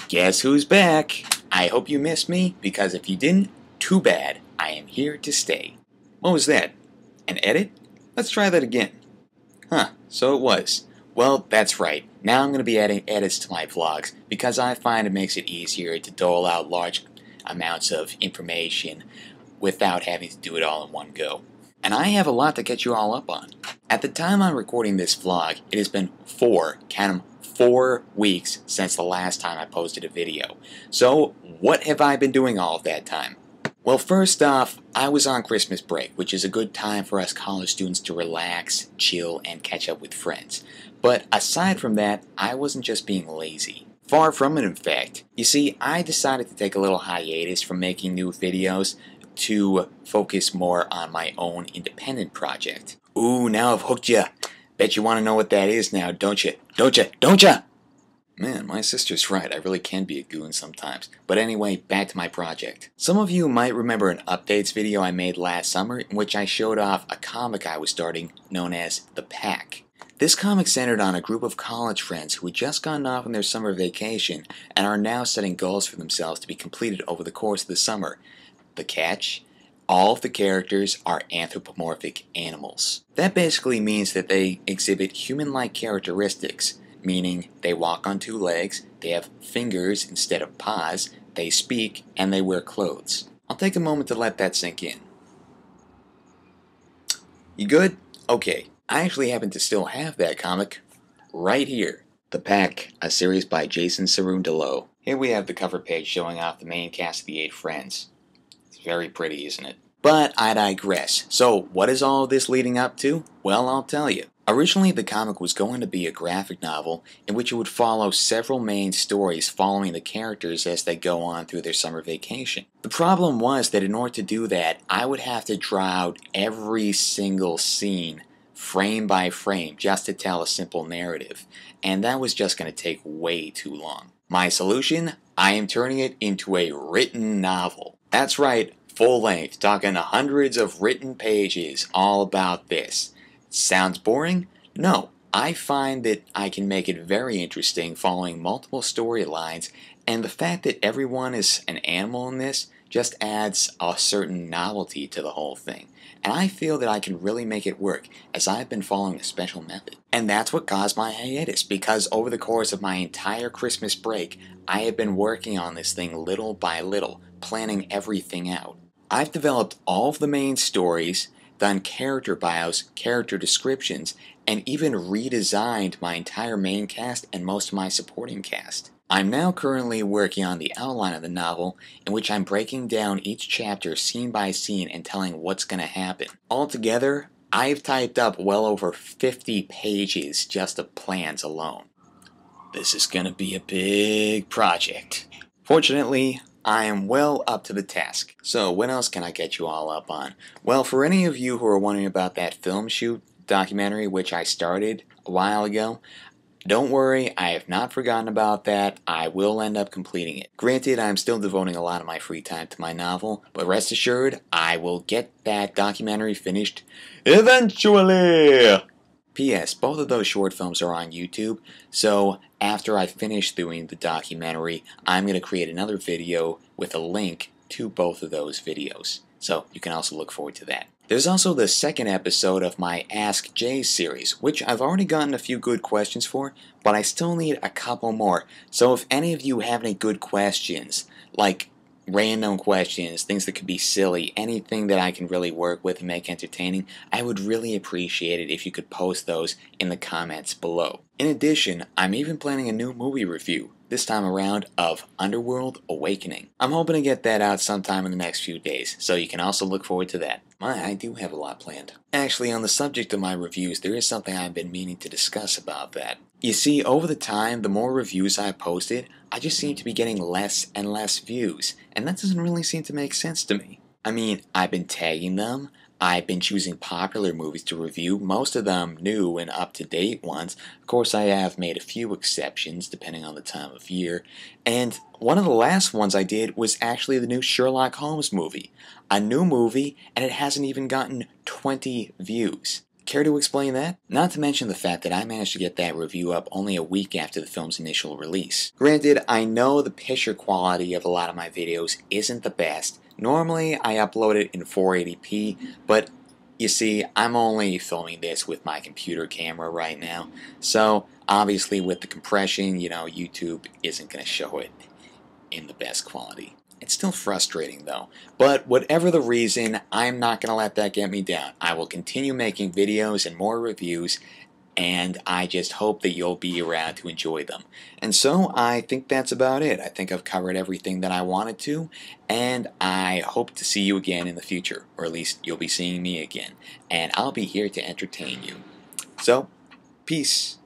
Guess who's back? I hope you missed me, because if you didn't, too bad. I am here to stay. What was that? An edit? Let's try that again. Huh, so it was. Well, that's right. Now I'm going to be adding edits to my vlogs, because I find it makes it easier to dole out large amounts of information without having to do it all in one go. And I have a lot to catch you all up on. At the time I'm recording this vlog, it has been 4 weeks since the last time I posted a video. So, what have I been doing all of that time? Well, first off, I was on Christmas break, which is a good time for us college students to relax, chill, and catch up with friends. But aside from that, I wasn't just being lazy. Far from it, in fact. You see, I decided to take a little hiatus from making new videos to focus more on my own independent project. Ooh, now I've hooked ya. Bet you want to know what that is now, don't you? Don't ya? Man, my sister's right. I really can be a goon sometimes. But anyway, back to my project. Some of you might remember an updates video I made last summer in which I showed off a comic I was starting known as The Pack. This comic centered on a group of college friends who had just gotten off on their summer vacation and are now setting goals for themselves to be completed over the course of the summer. The catch? All of the characters are anthropomorphic animals. That basically means that they exhibit human-like characteristics, meaning they walk on 2 legs, they have fingers instead of paws, they speak, and they wear clothes. I'll take a moment to let that sink in. You good? Okay. I actually happen to still have that comic right here. The Pack, a series by Jason Cerundolo. Here we have the cover page showing off the main cast of the 8 friends. It's very pretty, isn't it? But I digress. So, what is all this leading up to? Well, I'll tell you. Originally, the comic was going to be a graphic novel in which it would follow several main stories following the characters as they go on through their summer vacation. The problem was that in order to do that, I would have to draw out every single scene frame by frame just to tell a simple narrative, and that was just going to take way too long. My solution? I am turning it into a written novel. That's right, full length, talking hundreds of written pages all about this. Sounds boring? No. I find that I can make it very interesting following multiple storylines, and the fact that everyone is an animal in this just adds a certain novelty to the whole thing. And I feel that I can really make it work, as I've been following a special method. And that's what caused my hiatus, because over the course of my entire Christmas break, I have been working on this thing little by little, planning everything out. I've developed all of the main stories, done character bios, character descriptions, and even redesigned my entire main cast and most of my supporting cast. I'm now currently working on the outline of the novel, in which I'm breaking down each chapter scene by scene and telling what's going to happen. Altogether, I've typed up well over 50 pages just of plans alone. This is going to be a big project. Fortunately, I am well up to the task. So what else can I get you all up on? Well, for any of you who are wondering about that film shoot documentary which I started a while ago, don't worry, I have not forgotten about that. I will end up completing it. Granted, I'm still devoting a lot of my free time to my novel, but rest assured, I will get that documentary finished eventually! P.S. Both of those short films are on YouTube, so after I finish doing the documentary, I'm going to create another video with a link to both of those videos. So you can also look forward to that. There's also the second episode of my Ask Jay series, which I've already gotten a few good questions for, but I still need a couple more. So if any of you have any good questions, like random questions, things that could be silly, anything that I can really work with and make entertaining, I would really appreciate it if you could post those in the comments below. In addition, I'm even planning a new movie review, this time around of Underworld Awakening. I'm hoping to get that out sometime in the next few days, so you can also look forward to that. I do have a lot planned. Actually, on the subject of my reviews, there is something I've been meaning to discuss about that. You see, over the time, the more reviews I posted, I just seem to be getting less and less views, and that doesn't really seem to make sense to me. I mean, I've been tagging them, I've been choosing popular movies to review, most of them new and up-to-date ones. Of course, I have made a few exceptions depending on the time of year. And one of the last ones I did was actually the new Sherlock Holmes movie. A new movie, and it hasn't even gotten 20 views. Care to explain that? Not to mention the fact that I managed to get that review up only a week after the film's initial release. Granted, I know the picture quality of a lot of my videos isn't the best. Normally, I upload it in 480p, but you see, I'm only filming this with my computer camera right now, so obviously with the compression, YouTube isn't going to show it in the best quality. It's still frustrating though, but whatever the reason, I'm not going to let that get me down. I will continue making videos and more reviews, and I just hope that you'll be around to enjoy them. And so I think that's about it. I think I've covered everything that I wanted to, and I hope to see you again in the future, or at least you'll be seeing me again, and I'll be here to entertain you. So, peace.